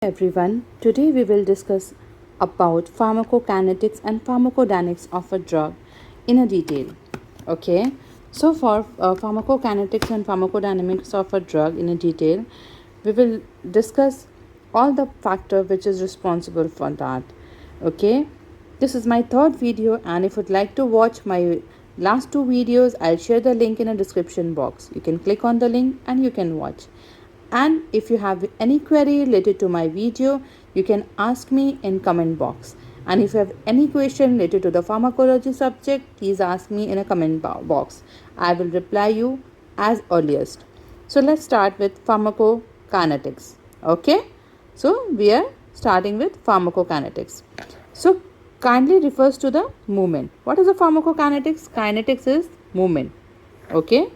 Everyone, today we will discuss about pharmacokinetics and pharmacodynamics of a drug in a detail. Okay, so for pharmacokinetics and pharmacodynamics of a drug in a detail, we will discuss all the factor which is responsible for that. Okay, this is my third video, and if you'd like to watch my last two videos, I'll share the link in a description box. You can click on the link and you can watch. And if you have any query related to my video, you can ask me in comment box. And if you have any question related to the pharmacology subject, please ask me in a comment box. I will reply you as earliest. So let's start with pharmacokinetics. Okay, so we are starting with pharmacokinetics. So kindly refers to the movement. What is a pharmacokinetics? Kinetics is movement. Okay,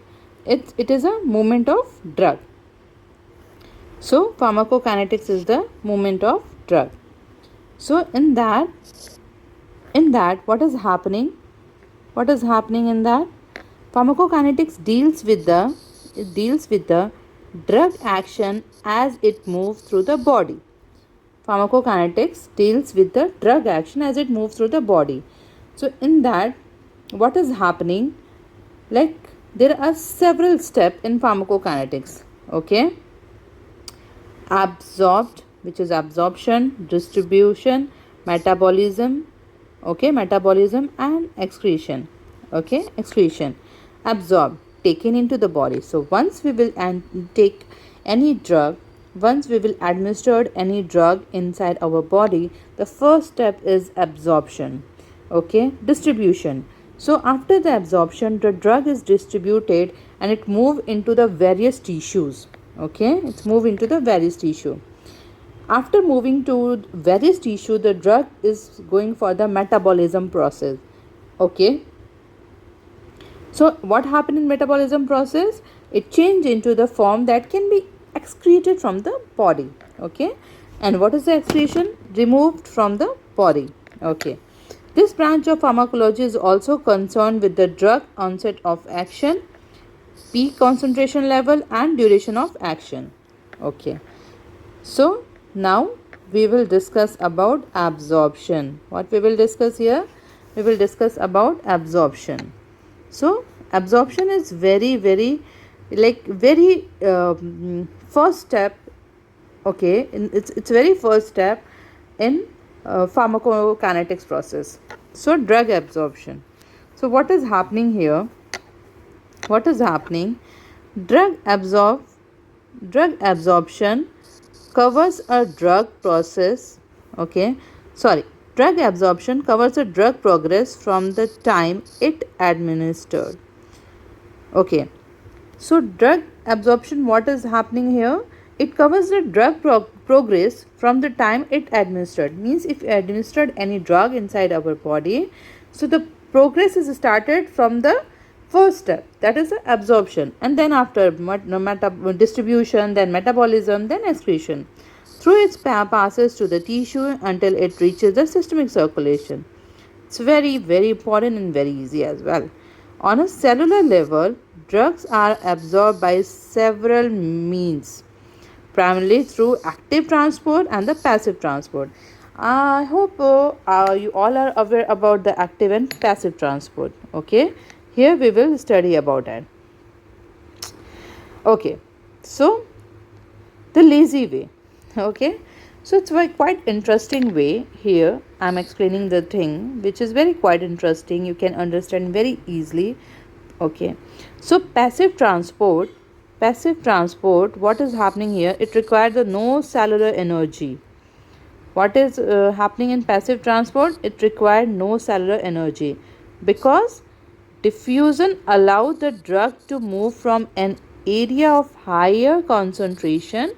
it is a movement of drug. So pharmacokinetics is the movement of drug. So in that what is happening in that? Pharmacokinetics deals with the drug action as it moves through the body. Pharmacokinetics deals with the drug action as it moves through the body. So in that, what is happening? Like, there are several steps in pharmacokinetics. Okay, absorbed, which is absorption, distribution, metabolism, and excretion. Excretion. Absorbed, taken into the body. So once we will take any drug, once we will administer any drug inside our body, the first step is absorption. Distribution. So after the absorption, the drug is distributed and it moves into the various tissues. It's moved into the various tissue. After moving to various tissue, the drug is going for the metabolism process. So what happened in metabolism process? It changed into the form that can be excreted from the body. And what is the excretion? Removed from the body. This branch of pharmacology is also concerned with the drug onset of action, peak concentration level, and duration of action. So now we will discuss about absorption. What we will discuss here? We will discuss about absorption. So absorption is very first step. It's very first step in pharmacokinetics process. So drug absorption. So what is happening here? Drug absorption covers a drug process. Drug absorption covers a drug progress from the time it administered. So drug absorption, what is happening here? It covers the drug progress from the time it administered. Means if you administered any drug inside our body, so the progress is started from the first step, that is the absorption, and then after distribution, then metabolism, then excretion. Through its passes to the tissue until it reaches the systemic circulation. It's very important and very easy as well. On a cellular level, drugs are absorbed by several means, primarily through active transport and the passive transport. I hope you all are aware about the active and passive transport. Here we will study about it. So the lazy way. So it's a quite interesting way. Here I'm explaining the thing which is very quite interesting. You can understand very easily. So passive transport, what is happening here? It requires no cellular energy. What is happening in passive transport? It requires no cellular energy because diffusion allows the drug to move from an area of higher concentration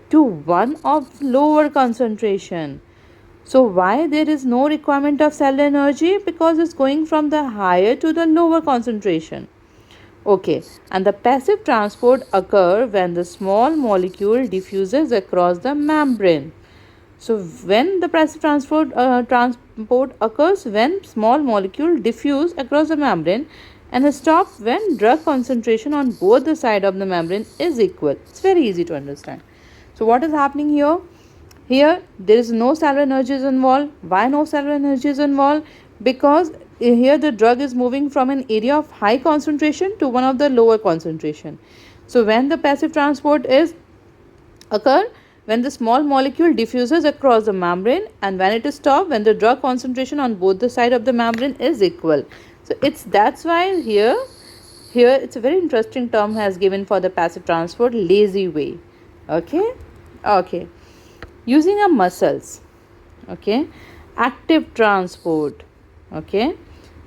to one of lower concentration. So why there is no requirement of cellular energy? Because it's going from the higher to the lower concentration. And the passive transport occurs when the small molecule diffuses across the membrane. So when the passive transport occurs when small molecule diffuse across the membrane and stop when drug concentration on both the side of the membrane is equal. It's very easy to understand. So what is happening here? Here there is no cellular energy is involved. Why no cellular energy is involved? Because here the drug is moving from an area of high concentration to one of the lower concentration. So when the passive transport is occur when the small molecule diffuses across the membrane, and when it is stopped when the drug concentration on both the side of the membrane is equal. So that's why here it's a very interesting term has given for the passive transport, lazy way. Okay, using a muscles. Okay, active transport. Okay,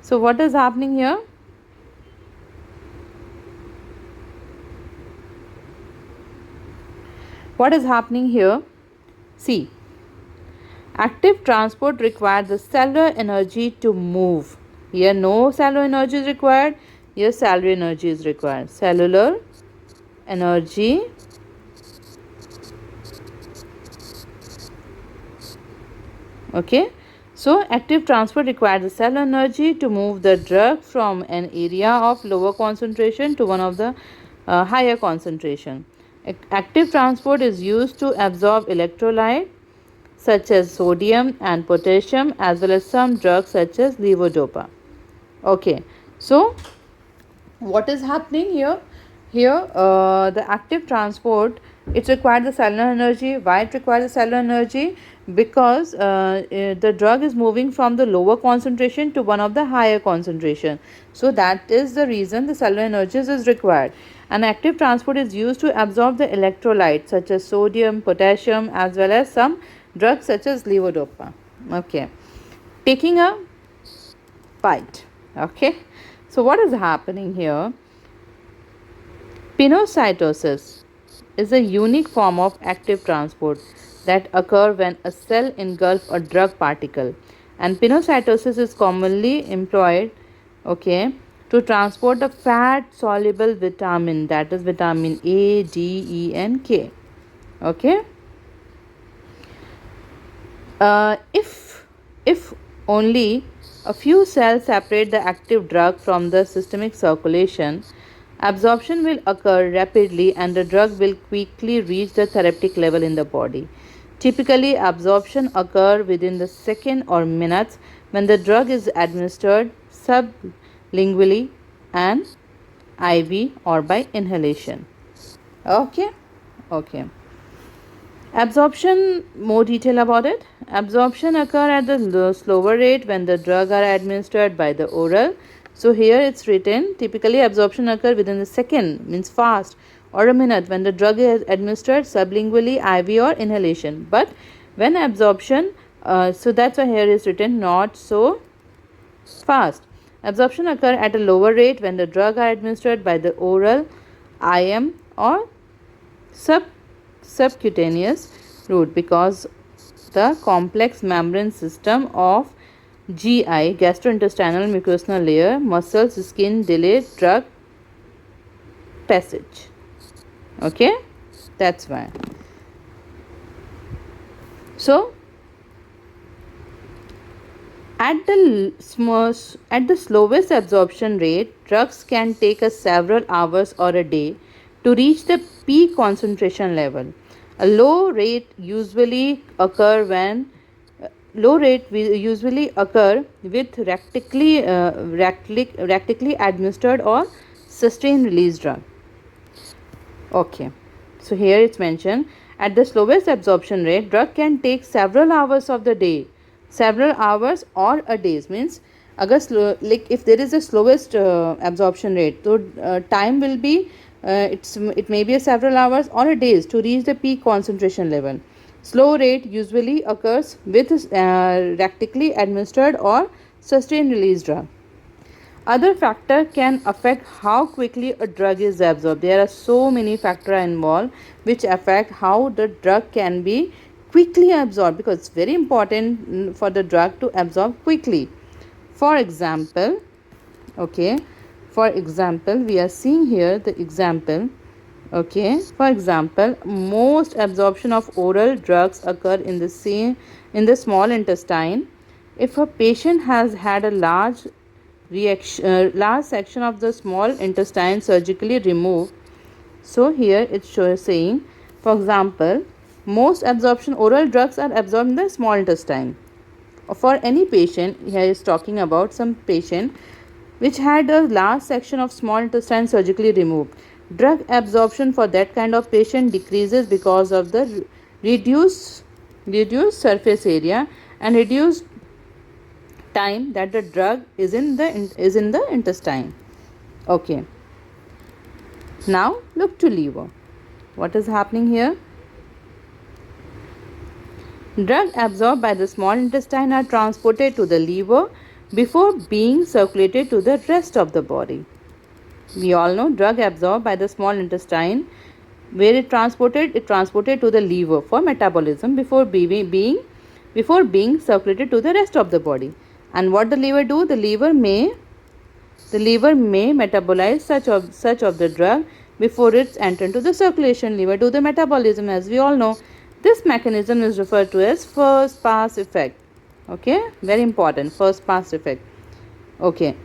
so what is happening here? What is happening here? See, active transport requires the cellular energy to move. Here no cellular energy is required. Here cellular energy is required. Cellular energy okay. So active transport requires the cellular energy to move the drug from an area of lower concentration to one of the higher concentration. Active transport is used to absorb electrolyte such as sodium and potassium, as well as some drugs such as levodopa. Okay, so what is happening here? Here the active transport, it requires the cellular energy. Why it requires the cellular energy? Because the drug is moving from the lower concentration to one of the higher concentration. So that is the reason the cellular energy is required. And active transport is used to absorb the electrolytes such as sodium, potassium, as well as some drugs such as levodopa. Okay, taking a bite. Okay, so what is happening here? Pinocytosis is a unique form of active transport that occur when a cell engulfs a drug particle, and pinocytosis is commonly employed to transport a fat soluble vitamin, that is vitamin A, D, E and K. Okay, if only a few cells separate the active drug from the systemic circulation, absorption will occur rapidly and the drug will quickly reach the therapeutic level in the body. Typically, absorption occurs within the second or minutes when the drug is administered sublingually and IV or by inhalation. Okay. Absorption, more detail about it. Absorption occur at the slower rate when the drug are administered by the oral. So here it's written, typically absorption occur within a second, means fast, or a minute when the drug is administered sublingually, IV or inhalation. But when absorption, so that's why here is written not so fast. Absorption occur at a lower rate when the drug are administered by the oral, IM or subcutaneous route, because the complex membrane system of GI, gastrointestinal mucosal layer, muscles, skin delay drug passage. Okay, that's why. So at the slowest absorption rate, drugs can take us several hours or a day to reach the peak concentration level. A low rate usually occur with rectally administered or sustained release drug. Okay, so here it's mentioned at the slowest absorption rate, drug can take several hours of the day, several hours or a days, means like if there is a slowest absorption rate, so time will be it may be a several hours or a days to reach the peak concentration level. Slow rate usually occurs with rectally administered or sustained release drug. Other factors can affect how quickly a drug is absorbed. There are so many factors involved which affect how the drug can be quickly absorbed, because it's very important for the drug to absorb quickly. For example, we are seeing here the example. For example, most absorption of oral drugs occur in the small intestine. If a patient has had a large section of the small intestine surgically removed, so here it's saying, for example, Most absorption oral drugs are absorbed in the small intestine. For any patient, here is talking about some patient which had a large section of small intestine surgically removed. Drug absorption for that kind of patient decreases because of the reduced surface area and reduced time that the drug is in the intestine. Okay. Now look to liver. What is happening here? Drugs absorbed by the small intestine are transported to the liver before being circulated to the rest of the body. We all know drug absorbed by the small intestine, where it transported to the liver for metabolism before being circulated to the rest of the body. And what the liver do? The liver may metabolize such of the drug before it's entered into the circulation. Liver do the metabolism, as we all know. This mechanism is referred to as first pass effect. Okay, very important, first pass effect. Okay,